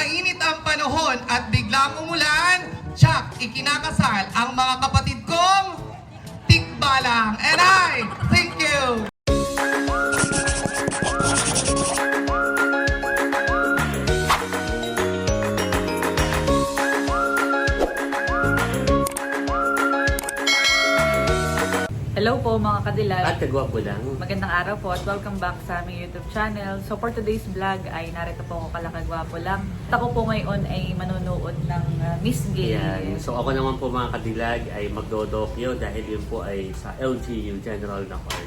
mainit ang panahon at biglang umulan, tsak, ikinakasal ang mga kapatid kong tikbalang. And I thank you! Hello po mga kadilag. At kagwapo lang. Magandang araw po at welcome back sa aming YouTube channel. So for today's vlog ay narito po ako kalakagwapo lang. At ako po ngayon ay manonood ng Miss Gay. Yan. So ako naman po mga kadilag ay magdodokyo dahil yun po ay sa LGU General Nakor.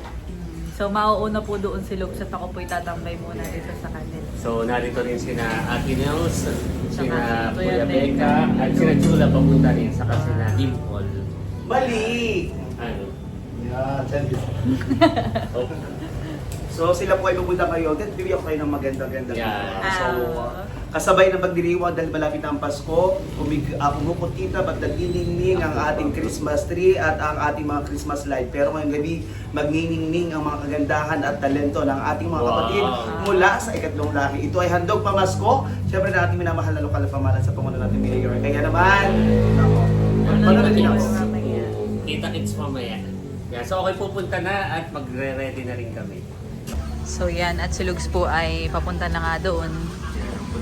So mauuna po doon si Luke at ako po itatambay muna dito sa kanila. So narito rin sina Ate Nels, sina Saka Kuya Kuya Becca, Becca, at sina Chula papunta rin, saka sina Dimple. Mali! Ano? Yeah, tell you. So sila po ay pupunta kayo. Then bibigyan ko kayo ng maganda-ganda. Yeah. So kasabay na magdiriwang dahil malapit na ang Pasko, pumuputita at nagniningning ang ating Christmas tree at ang ating mga Christmas light. Pero ngayong gabi, magniningning ang mga kagandahan at talento ng ating mga kapatid mula sa ikatlong lahi. Ito ay handog pamasko. Siyempre na ating minamahal na lokal na pamahalan sa Pangulo natin Mayor. Kaya naman, Manonood po mamaya. Kita-kits mamaya. Yeah, so okay pupunta na at magre-ready na rin kami. So yan, at si Lugs po ay papunta na nga doon.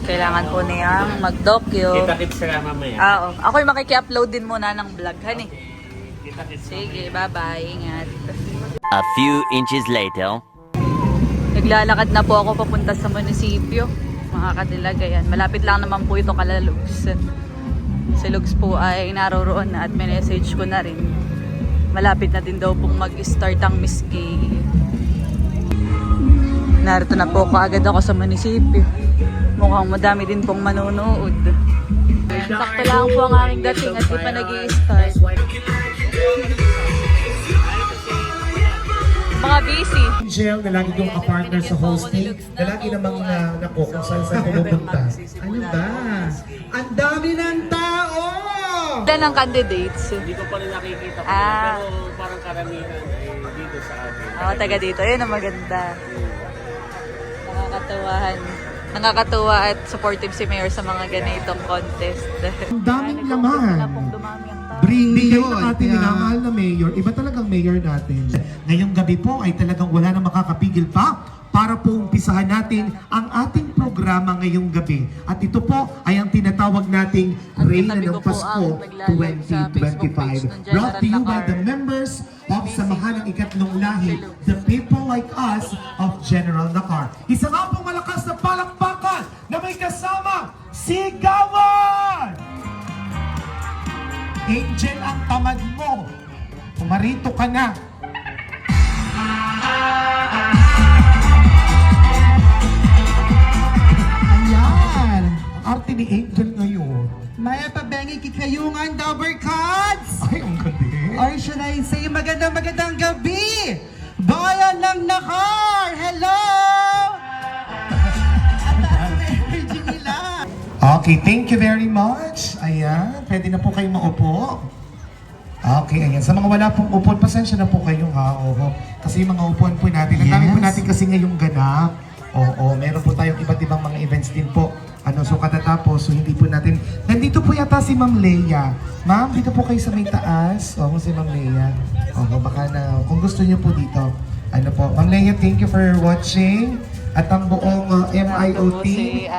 Kailangan po niyang mag-dokyo. Kita-kits sila mamaya. Oo. Ako'y makiki-upload din muna ng vlog, honey. Kita-kits Sige, bye-bye. Ingat. A few inches later. Naglalakad na po ako papunta sa munisipyo. Mga kadilag, ayan. Malapit lang naman po ito kala Lugs. Si Lugs po ay naroroon na at may message ko na rin. Malapit na din daw pong mag-start ang Miss Gay. Narito na po kaagad ako sa munisipyo. Mukhang madami din pong manonood. Sakto lang po ang aking dating at di pa nag-i-start. Mga busy. Angel na lagi kong kapartner sa hosting, na lagi namang nako kung saan saan pumupunta. Ano ba? Ang dami ng tao! Ilan ang candidates? Hindi ko pa rin nakikita po, Ah. pero parang karamihan ay dito sa atin. Oo, taga dito. Ayun ang maganda. Nakakatawahan. Nakakatuwa at supportive si Mayor sa mga ganitong contest. Ang daming Ay, laman. na pong dumami ang tao. Bigay ng ating minamahal na mayor, iba talagang mayor natin. Ngayong gabi po ay talagang wala na makakapigil pa para po umpisahan natin ang ating programa ngayong gabi. At ito po ay ang tinatawag nating Reyna katabi ng ko po Pasko ang nagla-live sa Facebook page 2025. ng Brought to you General by the Nakar. members of Samahan ng Ikatlong Lahi, the people like us of General Nakar. Isa nga pong malakas na palakpakan na may kasama sigawan! Angel, ang tamad mo. Pumarito ka na. Ayan. Ang arte ni Angel ngayon. Maya pabengi kikayungan Double Cards! Ay, ang galing. Or should I say magandang gabi! Bayan ng Nakar! Hello! At ang energy nila! Okay, thank you very much. Ayan, pwede na po kayong maupo. Okay, ayan. Sa mga wala pong upuan, pasensya na po kayo ha. Oo. Kasi yung mga upuan po natin, ang dami po Yes. natin kasi ngayong ganap. Oo, meron po tayong iba't ibang mga events din po. So katatapos, so hindi po natin... Nandito po yata si Ma'am Leia. Ma'am, dito po kayo sa may taas. Oo, si Ma'am Leia. Oo, baka na... Kung gusto niyo po dito. Ano po. Ma'am Leia, thank you for watching. At ang buong MIOT,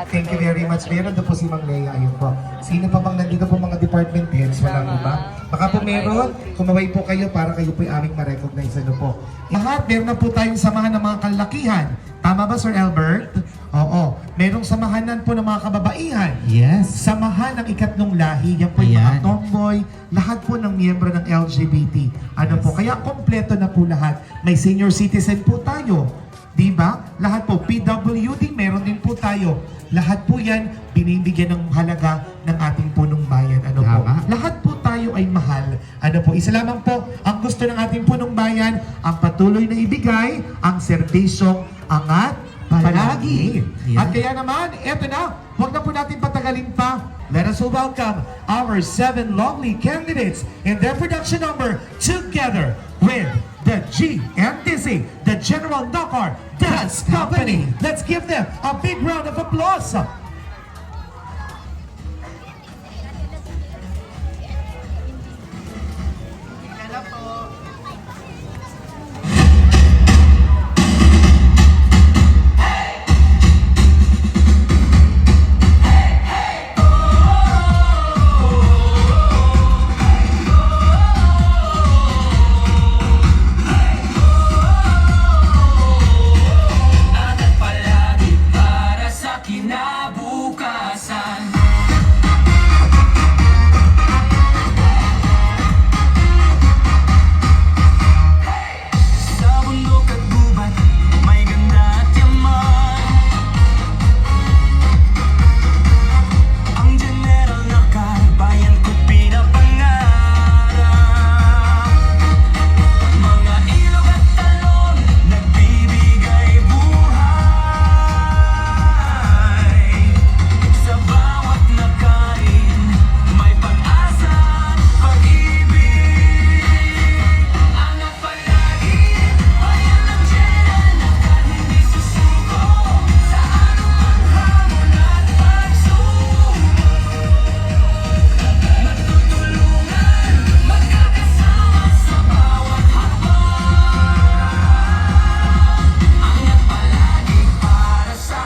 thank you very much. Meron na po si Ma'am Leia. Ayun po. Sino pa bang nandito po mga department heads? Walang iba. Baka po meron. Kumaway po kayo para kayo po aming ma-recognize. Ano po. Lahat, meron na po tayong samahan ng mga kalakihan. Tama ba, Sir Albert? Oo. Merong samahanan po ng mga kababaihan. Yes. Samahan ng ikatlong lahi. Yan po yung mga tomboy. Lahat po ng miyembro ng LGBT. Ano po. Kaya kompleto na po lahat. May senior citizen po tayo. Diba? Lahat po. PWD, meron din po tayo. Lahat po yan, binibigyan ng halaga ng ating punong bayan. Ano po? Lahat po tayo ay mahal. Ano po? Isa lamang po ang gusto ng ating punong bayan, ang patuloy na ibigay, ang serbisyong angat palagi. At kaya naman, eto na, huwag na po natin patagalin pa. Let us welcome our 7 lovely candidates in their production number together with the GMDC, the General Nakar Dance Company. Let's give them a big round of applause.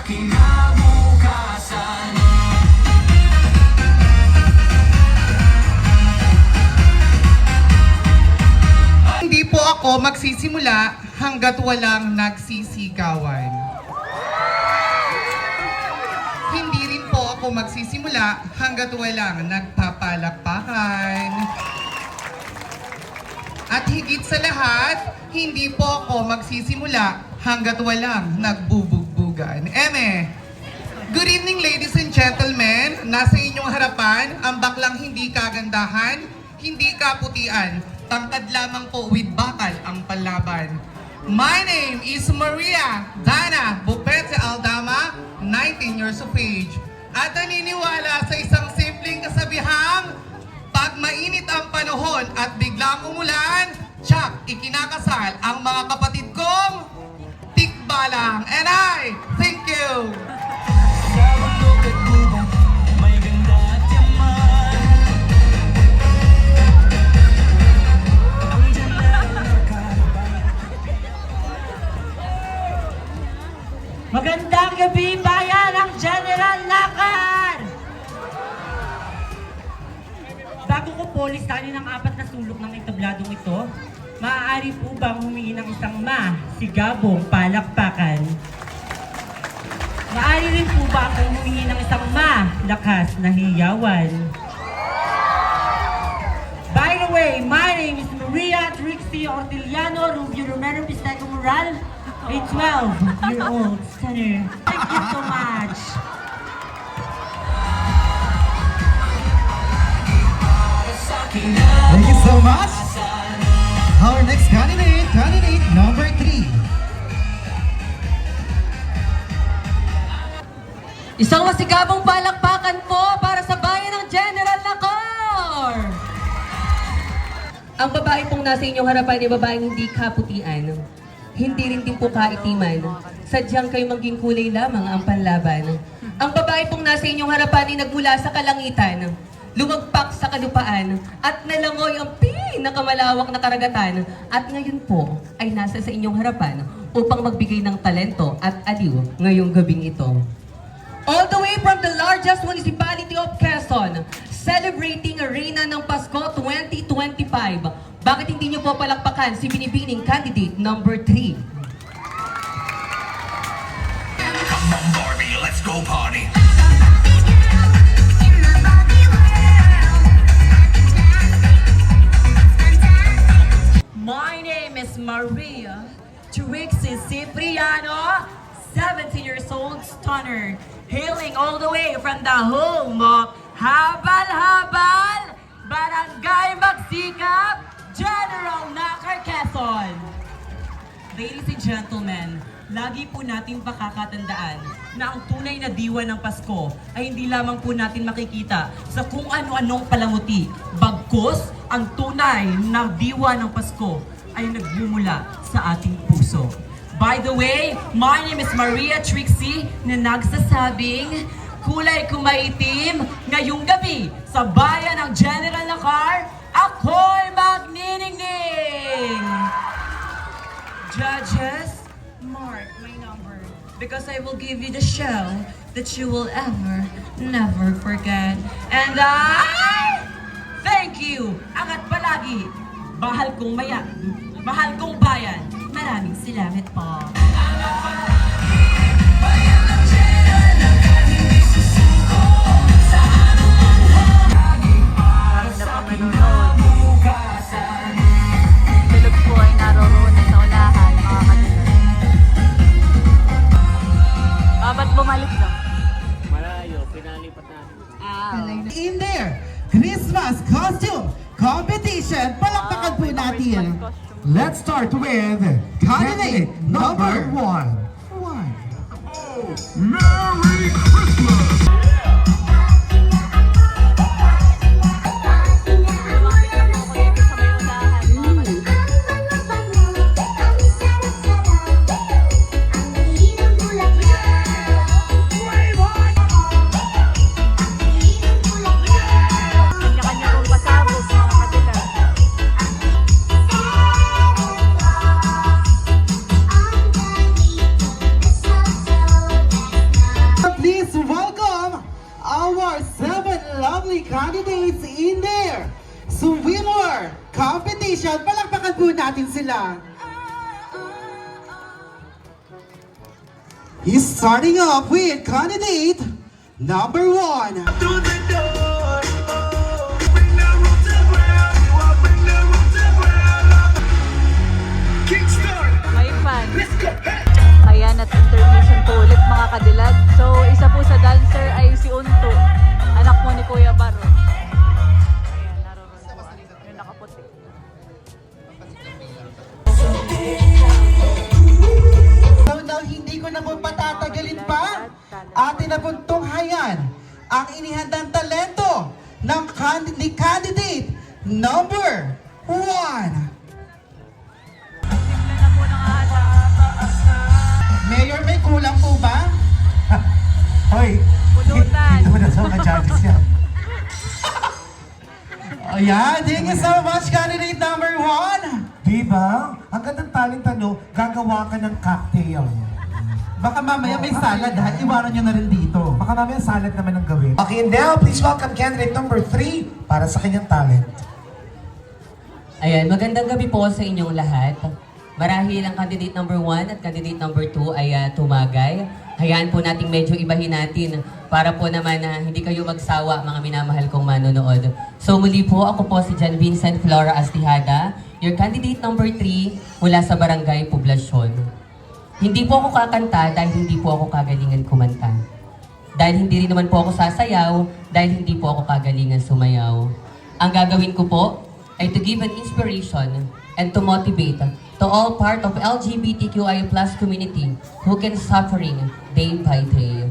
Hindi po ako magsisimula hanggat walang nagsisigawan. Hindi rin po ako magsisimula hanggat walang nagpapalakpakan. At higit sa lahat, hindi po ako magsisimula hanggat walang nagbubugbugan. Eme, good evening ladies and gentlemen. Nasa inyong harapan, ang baklang hindi kagandahan, hindi kaputian. Tangkad lamang po with bakal ang panlaban. My name is Maria Dana Bupete Aldama, 19 years of age. At naniniwala sa isang simpleng kasabihang, pag mainit ang panahon at biglang umulan, tsak, ikinakasal ang mga kapatid kong tikbalang. And I thank you! Magandang gabi, bayan ng General Nakar! Bago ko po listanin ang 4 na sulok ng entabladong ito, maaari po bang humingi ng isang sigabong palakpakan? Maaari rin po ba akong humingi ng isang lakas na hiyawan? By the way, my name is Maria Trixie Orteliano Rubio Romero Pisteco Moral, a 12-year-old stunner. Thank you so much. Thank you so much. Our next candidate number 3. Isang masigabong palakpakan po para sa bayan ng General Nakar! Ang babae pong nasa inyong harapan ay babaeng hindi kaputian. Hindi rin din po kaitiman. Sadyang kayo maging kulay lamang ang panlaban. Ang babae pong nasa inyong harapan ay nagmula sa kalangitan, lumagpak sa kalupaan, at nalangoy ang pinakamalawak na karagatan. At ngayon po ay nasa sa inyong harapan upang magbigay ng talento at aliw ngayong gabing ito. All the way from the largest municipality of Quezon, celebrating Arena ng Pasko 2025. Bakit hindi niyo po palakpakan si binibining candidate number 3? Come on Barbie, let's go party. My name is Maria Trixie Cipriano, 17 years old stunner, hailing all the way from the home of Habal-Habal, Barangay Magsikap, General Nakar, Quezon. Ladies and gentlemen, lagi po natin pakakatandaan na ang tunay na diwa ng Pasko ay hindi lamang po natin makikita sa kung ano-anong palamuti. Bagkus, ang tunay na diwa ng Pasko ay nagbumula sa ating puso. By the way, my name is Maria Trixie na nagsasabing kulay kumaitim ngayong gabi sa bayan ng General Nakar, ako'y magniningning! Judges, mark my number because I will give you the show that you will never forget. And I thank you! Angat palagi! Mahal kong mahal kong bayan. Maraming salamat po. Tulog po ay naroon sa unahan, mga kadilag. Ba't bumalik daw? Malayo, pinalipat natin. In there, Christmas costume competition. Palakpakan po natin. Let's start with candidate number 1. Merry Christmas! Lumapit na po ko dito sa may unahan, mga kadilag. Kanya-kanya pong pasabog, mga kadilag. competition. Palakpakan po natin sila. He's starting off with candidate number 1. May fan. Ayan, at intermission po ulit mga kadilag. So, isa po sa dancer ay si Unto. Anak mo ni Kuya Baro. Ayan, naroon po. Yung nakaputi. Now, hindi ko na po patatagalin pa. Atin na pong tunghayan ang inihandang talento ng ni candidate number 1. Simple na po ng ata. Mayor, may kulang po ba? Hoy, Pulutan. dito mo na sa mga judges yan. Ayan, thank you so much, candidate number 1. Diba? Ang gandang talent gagawa ka ng cocktail. Baka mamaya may salad ha, iwanan nyo na rin dito. Baka mamaya salad naman ang gawin. Okay, and now, please welcome candidate number 3 para sa kanyang talent. Ayan, magandang gabi po sa inyong lahat. Marahil ang candidate number 1 at candidate number 2 ay tumagay. Hayaan po nating medyo ibahin natin para po naman hindi kayo magsawa mga minamahal kong manonood. So muli po, ako po si John Vincent Flora Astihada, your candidate number 3 mula sa Barangay Poblasyon. Hindi po ako kakanta dahil hindi po ako kagalingan kumanta. Dahil hindi rin naman po ako sasayaw dahil hindi po ako kagalingan sumayaw. Ang gagawin ko po ay to give an inspiration and to motivate to all part of LGBTQI+ community who can suffering day by day.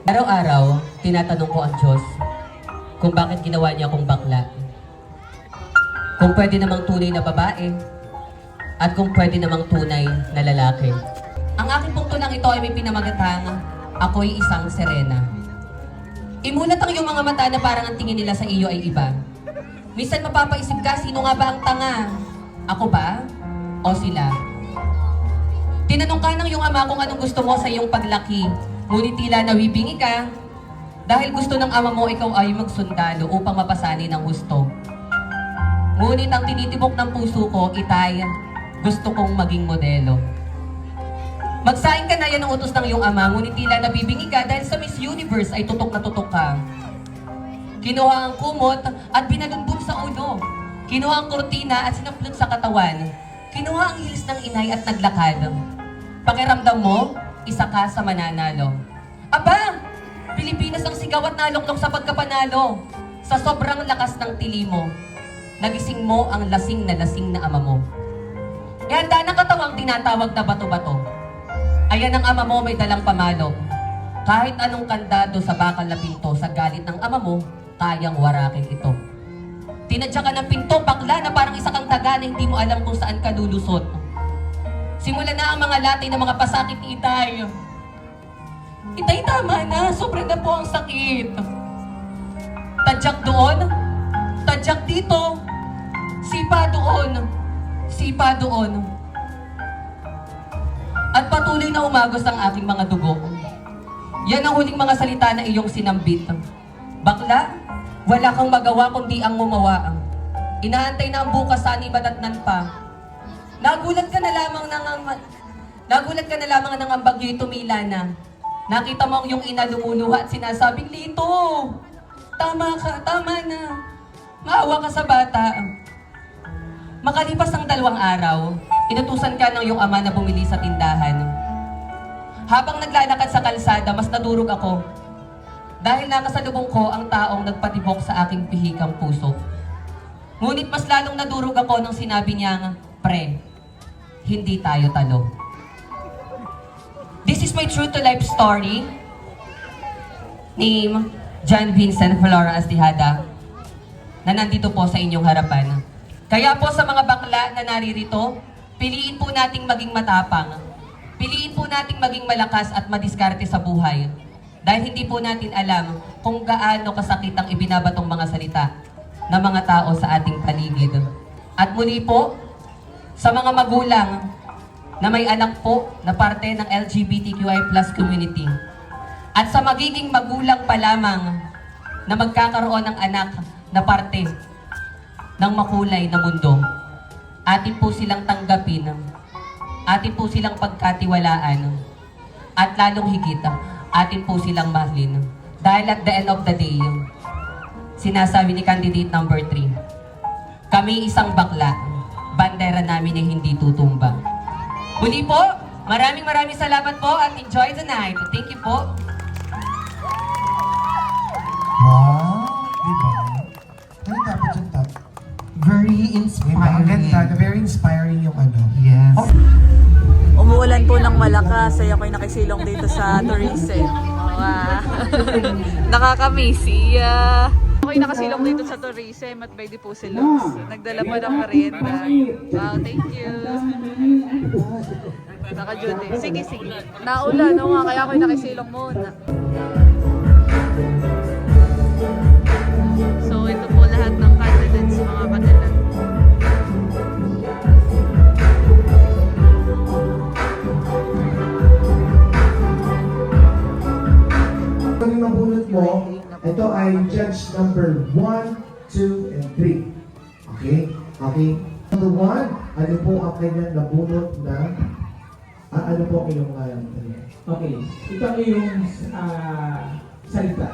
Araw-araw, tinatanong ko ang Diyos kung bakit ginawa niya akong bakla. Kung pwede namang tunay na babae at kung pwede namang tunay na lalaki. Ang aking pong tunang ito ay may pinamagatang ako'y isang sirena. Imulat ang iyong mga mata na parang ang tingin nila sa iyo ay iba. Minsan mapapaisip ka, sino nga ba ang tanga? Ako ba? O sila? Tinanong ka ng iyong ama kung anong gusto mo sa iyong paglaki. Ngunit tila nawibingi ka dahil gusto ng ama mo ikaw ay magsundalo upang mapasanin ang husto. Ngunit ang tinitibok ng puso ko, itay, gusto kong maging modelo. Magsaing ka na yan ang utos ng iyong ama, ngunit tila nabibingi ka dahil sa Miss Universe ay tutok na tutok ka. Kinuha ang kumot at binalunbon sa ulo. Kinuha ang kurtina at sinaplot sa katawan. Kinuha ang hilis ng inay at naglakad. Pakiramdam mo, isa ka sa mananalo. Aba! Pilipinas ang sigaw at naluklok sa pagkapanalo. Sa sobrang lakas ng tili mo, nagising mo ang lasing na ama mo. E handa ng katawang tinatawag na bato-bato. Ayan ang ama mo may dalang pamalo. Kahit anong kandado sa bakal na pinto sa galit ng ama mo, kayang warakin ito. Tinadya ka ng pinto, bakla na parang isa kang taga na hindi mo alam kung saan ka lulusot. Simula na ang mga latay ng mga pasakit, itay. Itay, tama na. Sobra na po ang sakit. Tadyak doon. Tadyak dito. Sipa doon. Sipa doon. At patuloy na umagos ang aking mga dugo. Yan ang huling mga salita na iyong sinambit. Bakla, wala kang magawa kundi ang gumawa. Inaantay na ang bukas sa anibadatnan pa. Nagulat ka na lamang ng ang bagyo'y tumila na. Nakita mo ang iyong ina lumuluha at sinasabing, Lito, tama ka, tama na. Maawa ka sa bata. Makalipas ang 2 araw, inutusan ka ng iyong ama na bumili sa tindahan. Habang naglalakad sa kalsada, mas nadurog ako. Dahil nakasalubong ko ang taong nagpatibok sa aking pihikang puso. Ngunit mas lalong nadurog ako nang sinabi niya, Pre, hindi tayo talo. This is my true to life story. Name, John Vincent Flora Astihada, na nandito po sa inyong harapan. Kaya po sa mga bakla na naririto, piliin po nating maging matapang. Piliin po nating maging malakas at madiskarte sa buhay. Dahil hindi po natin alam kung gaano kasakit ang ibinabatong mga salita ng mga tao sa ating paligid. At muli po, sa mga magulang na may anak po na parte ng LGBTQI+ community. At sa magiging magulang pa lamang na magkakaroon ng anak na parte ng makulay na mundo. Atin po silang tanggapin, atin po silang pagkatiwalaan, at lalong higit, atin po silang mahalin. Dahil at the end of the day, sinasabi ni candidate number 3, kami isang bakla, bandera namin ay hindi tutumba. Muli po, maraming salamat po at enjoy the night. Thank you po. Wow! Diba? Ano dapat yung top? Very Diba? Ang inspiring. ganda. Very inspiring yung ano. Yes. Umuulan po ng malakas, ay ako'y nakisilong dito sa Torrice. Nakakamiss. Ako'y nakasilong dito sa Torrice, Matbaydi po si Lux. Nagdala pa ng merienda. Wow, thank you. Naka-duty. Sige. Naulan, no nga, kaya ako'y nakisilong muna. So, ito po lahat ng candidates, mga kadilag. Ang nabunot mo, ito ay judge number 1, 2, and 3. Okay? Okay? Number 1, ano po ang kanyang nabunot na ano po ang iyong Okay, ito ay yung salita.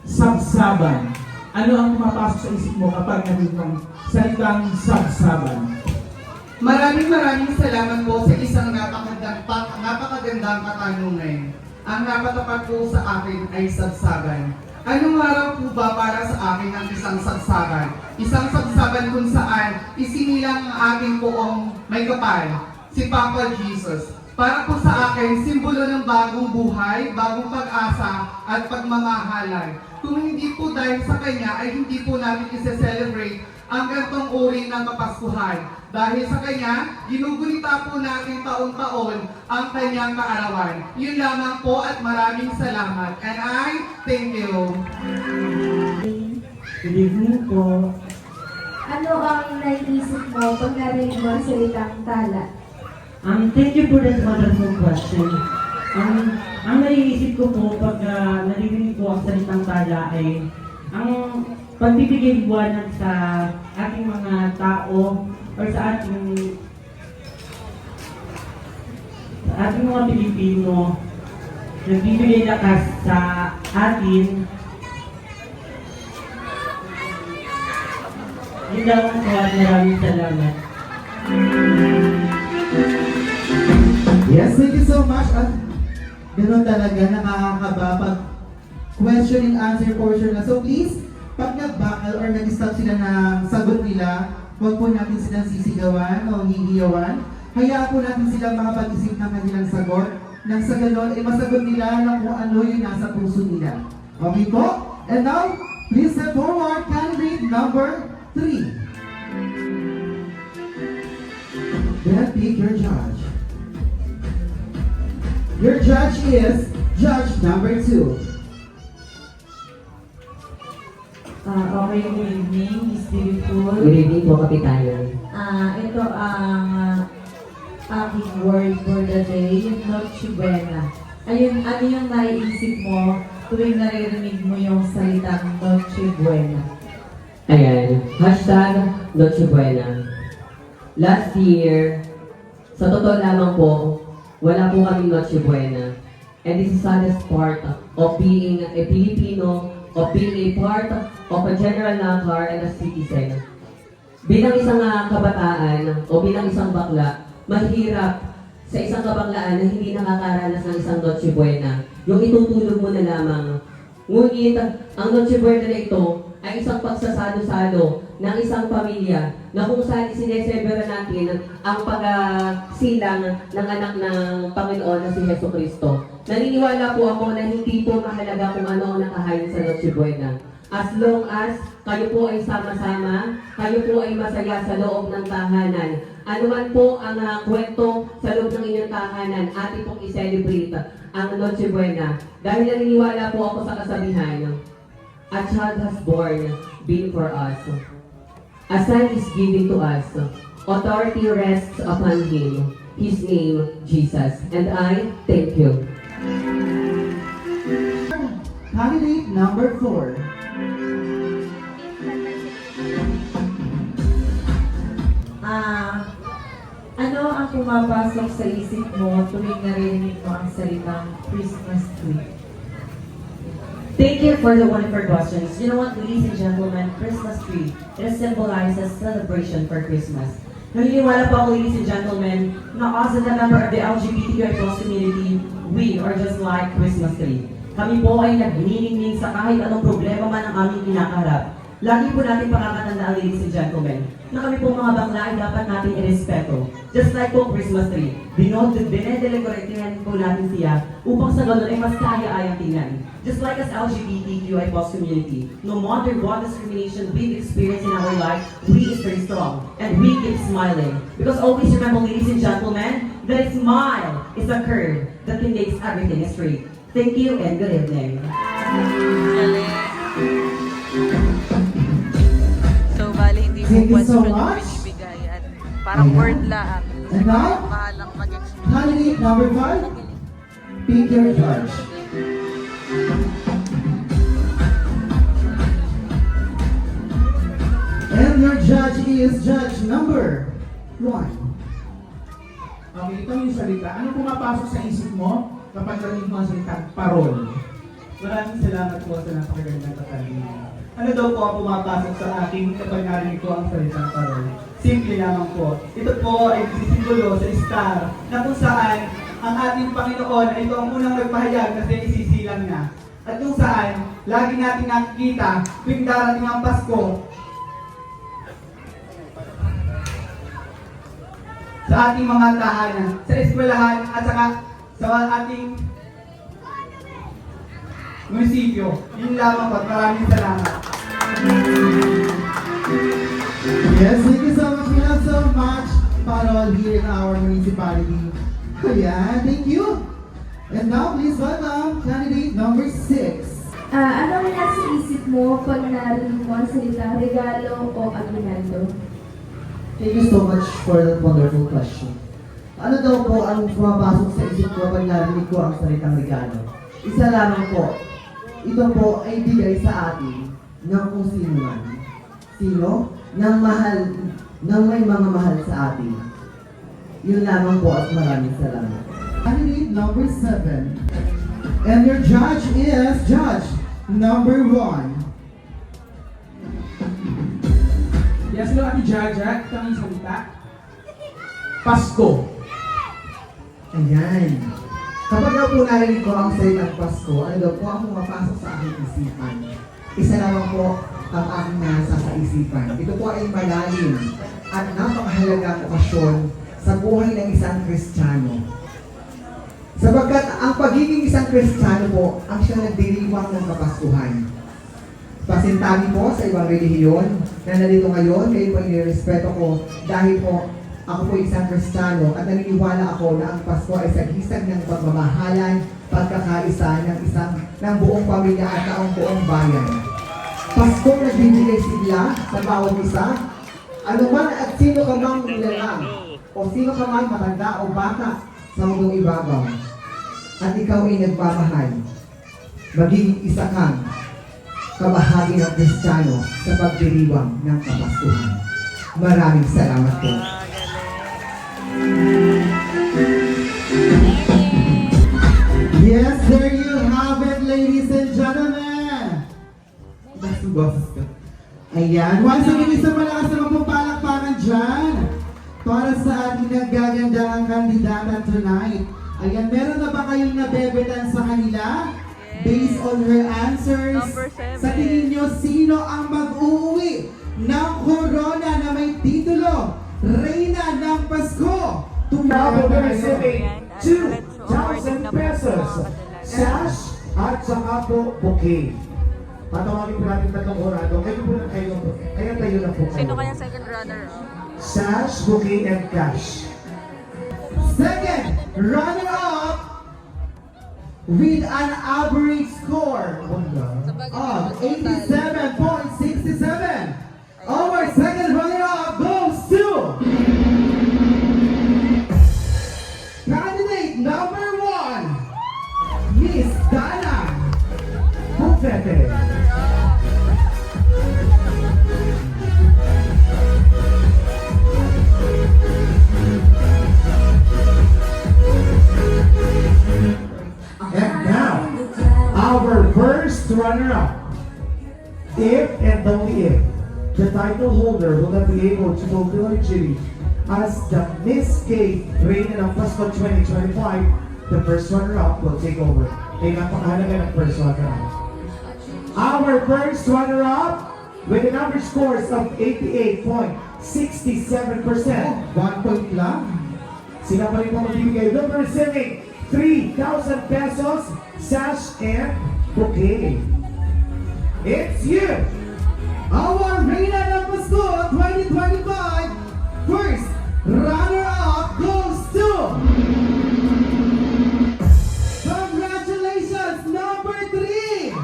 Sabsaban. Ano ang pumapasok sa isip mo kapag narinig ng salitang sabsaban? Maraming salamat po sa isang napakagandang katanungan. Ang napatapat po sa akin ay sabsaban. Anong araw po ba para sa akin ang isang sabsaban? Isang sabsaban kung saan isinilang ang ating poong may kapal, si Papa Jesus. Para po sa akin, simbolo ng bagong buhay, bagong pag-asa at pagmamahalan. Kung hindi po dahil sa Kanya ay hindi po natin isi-celebrate ang gantong uri ng Kapaskuhan. Dahil sa Kanya, ginugunita po natin taon-taon ang Kanyang kaarawan. Yun lamang po at maraming salamat. And I thank you. Good evening po. Ano ang naiisip mo pag narinig mo ang salitang tala? Thank you for that wonderful question. Ang naiisip ko po pag narinig ko ang salitang tala ay ang pagbibigay liwanag sa ating mga tao or sa ating mga Pilipino, nagbibigay lakas sa atin. Yun lang po at maraming salamat. Yes, thank you so much. At ganoon talaga, nakakaba pag question and answer portion na. So please, pag nag-buckle or nag-stop sila ng sagot nila, huwag po natin silang sisigawan o hihiyawan. Hayaan po natin silang makapag-isip ng kanilang sagot. Nang sa ganon, masagot nila ng kung ano yung nasa puso nila. Okay po? And now, please step forward, candidate number 3. Then pick your judge. Your judge is judge number 2. Okay, good evening, Miss Beautiful. Good evening po, Kapitanan. Ito ang aking word for the day, Noche Buena. Ayun, ano yung naiisip mo tuwing naririnig mo yung salitang Noche Buena? Ayan, hashtag Noche Buena. Last year, sa totoo lamang po, wala po kaming Noche Buena. And this is the saddest part of being a Filipino, of being a part of a general nakar and a citizen. Bilang isang kabataan o bilang isang bakla, mahirap sa isang kabaklaan na hindi nakakaranas ng isang Noche Buena. Yung itutulog mo na lamang. Ngunit, ang Noche Buena na ito ay isang pagsasalo-salo ng isang pamilya na kung saan sinesebra natin ang pagsilang ng anak ng Panginoon na si Heso Kristo. Naniniwala po ako na hindi po mahalaga kung ano ang nakahain sa Noche Buena. As long as kayo po ay sama-sama, kayo po ay masaya sa loob ng tahanan. Ano man po ang kwento sa loob ng inyong tahanan, atin pong i-celebrate ang Noche Buena. Dahil naniniwala po ako sa kasabihan, a child has born, been for us. A son is given to us. Authority rests upon him. His name, Jesus. And I thank you. Candidate number 4. pumapasok sa isip mo tuwing narinig mo ang salitang Christmas tree? Thank you for the wonderful questions. You know what, ladies and gentlemen, Christmas tree, it symbolizes celebration for Christmas. Naniniwala po ako, ladies and gentlemen, na us as a member of the LGBTQI+ community, we are just like Christmas tree. Kami po ay nagniningning sa kahit anong problema man ang aming kinakaharap. Lagi po natin pakakatandaan, ladies and gentlemen, na kami po mga bakla ay dapat natin irespeto. Just like po Christmas tree, dinedelekoretihan po natin siya upang sa ganun ay mas kaaya-ayang tingnan. Just like as LGBTQI+ community, no matter what discrimination we've experienced in our life, we stay strong and we keep smiling. Because always remember, ladies and gentlemen, that a smile is a curve that can make everything straight. Thank you and good evening. So, bali, hindi Thank po you so question yung much. binibigay. At parang Ayan. word lang. And now, Bahalang mag-explain. candidate number 5, pick your judge. And your judge is judge number 1. Okay, ito yung salita. Ano pumapasok sa isip mo kapag narinig mo ang salitang parol? Maraming salamat po sa napakagandang katanungan. Ano daw po ang pumapasok sa akin kapag narinig ko ang salitang parol? Simple lamang po. Ito po ay sisimbolo sa star na kung saan ang ating Panginoon ay ito ang unang nagpahayag kasi isisilang na. At kung saan, lagi natin nakikita tuwing darating ang Pasko sa ating mga tahanan, sa eskwelahan at saka sa ating munisipyo. Yun lamang po. Maraming salamat. Yes, thank you so much. We have so much parol here in our municipality. Ayan, thank you. And now, please welcome candidate number 6. Ano ang nasa isip mo pag narinig mo ang salitang regalo o aguinaldo? Thank you so much for that wonderful question. Ano daw po ang pumapasok sa isip ko pag narinig ko ang salitang regalo? Isa lamang po. Ito po ay bigay sa atin ng kung sino man. Sino? Nang mahal, nang may mga mahal sa atin. Yun lamang po at maraming salamat. Candidate number 7. And your judge is judge number 1. Yes, hello, Ate Jaja. Ito ang salita. Pasko. Ayan. Kapag daw po narinig ko ang salitang Pasko, ano daw po ang pumapasok sa aking isipan? Isa lamang po ang aking nasa sa isipan. Ito po ay malalim at napakahalagang okasyon sa buhay ng isang Kristiyano. Sapagkat ang pagiging isang Kristiyano po ang siyang nagdiriwang ng Kapaskuhan. Pasintabi po sa ibang relihiyon na nandito ngayon, kayo po inirespeto ko dahil po ako po isang Kristiyano at naniniwala ako na ang Pasko ay sagisag ng pagmamahalan, pagkakaisa ng buong pamilya at ng buong bayan. Pasko nagbibigay sigla sa bawat isa, anuman at sino ka mang nilalang, o sino ka man matanda o bata sa mundong ibabaw. At ikaw ay nagmamahal, magiging isa kang kabahagi ng Kristiyano sa pagdiriwang ng Kapaskuhan. Maraming salamat po. Yes, there you have it, ladies and gentlemen. Ayan, once again, isang malakas na magpapalakpakan dyan para sa ating nagagandang kandidata tonight. Ayan, meron na ba kayong nabebetan sa kanila? Based on her answers, Number 7. sa tingin nyo, sino ang mag-uuwi ng corona na may titulo, Reyna ng Pasko? Tumawag na kayo. Ayan, 2,000 pesos. Sash at saka po bouquet. Patawagin po natin tatlong orado. Kayo po na kayo. Kaya tayo na po kayo. Sino kaya second runner? Sash, bouquet, and cash. Second, runner-up with an average score of 87.67. Our second runner-up goes to candidate number 1, Miss Dana Bufete. our first runner-up, if and only if the title holder will not be able to fulfill her duty as the Miss K Reina ng Pasko 2025, the first runner-up will take over. Kaya napakahalaga ng first runner-up. Our first runner-up with an average scores of 88.67%. 1 point lang. Sila pa rin po magbibigay. They'll be receiving 3,000 pesos, sash and bouquet. It's you! Our Reina ng Pasko 2025 first runner-up goes to congratulations, number 3,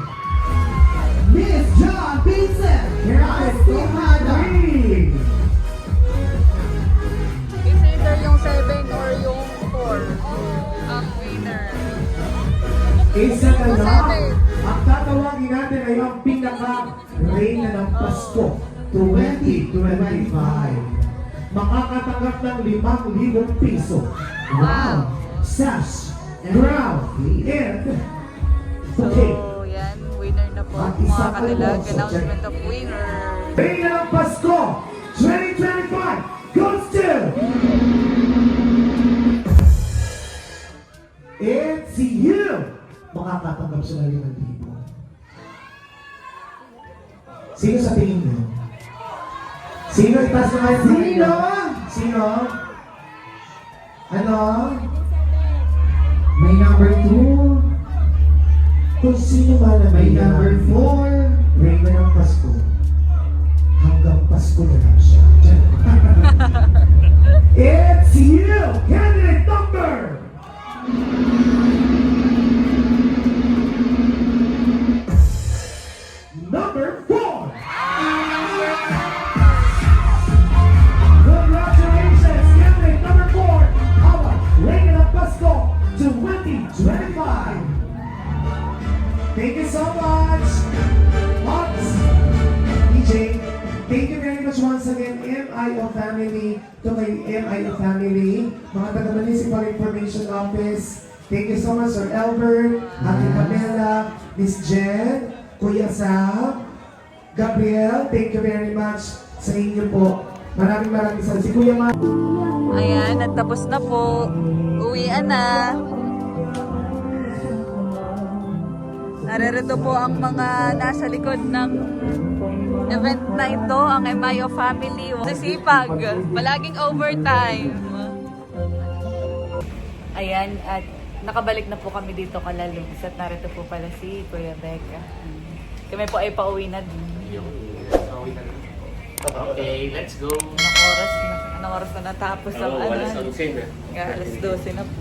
Miss John Vincent Astihada. It's either yung 7 or yung 4 ang winner. Isa na lang. Ang tatawagin natin ay ang pinaka-Reina ng Pasko 2025. Makakatanggap ng 5,000 piso. Wow! Sash, crown, and bouquet. So, yan. Winner na po. At Mga isa pa kadilag. po, Announcement of winner. Reina ng Pasko 2025 goes to... It's you! Makakatanggap siya ng 5,000. Sino sa tingin niyo? Sino? Itaas na kayo. Sino? Sino? Ano? May number 2. Kung sino man na may number 4, Reina ng Pasko. Hanggang Pasko na lang siya. It's you! Candidate number! Number 4! Congratulations, candidate number 4, our Reina ng Pasko 2025. Thank you so much, Ops, DJ. Thank you very much once again, MIO family, to my MIO family, mga taga-Municipal Information Office. Thank you so much, Sir Albert, Ate Pamela, Miss Jen, Kuya Sam, Gabriel. Thank you very much sa inyo po. Maraming salamat. Si Kuya Ma. Ayan, at tapos na po. Uwian na. Naririto po ang mga nasa likod ng event na ito, ang MIO family. Sisipag, palaging overtime. Ayan, at nakabalik na po kami dito kalalubs at narito po pala si Kuya Becca. Kami po ay pauwi na din. Okay, let's go. Anong oras na natapos ang Alas 11 na. Alas 12 na po.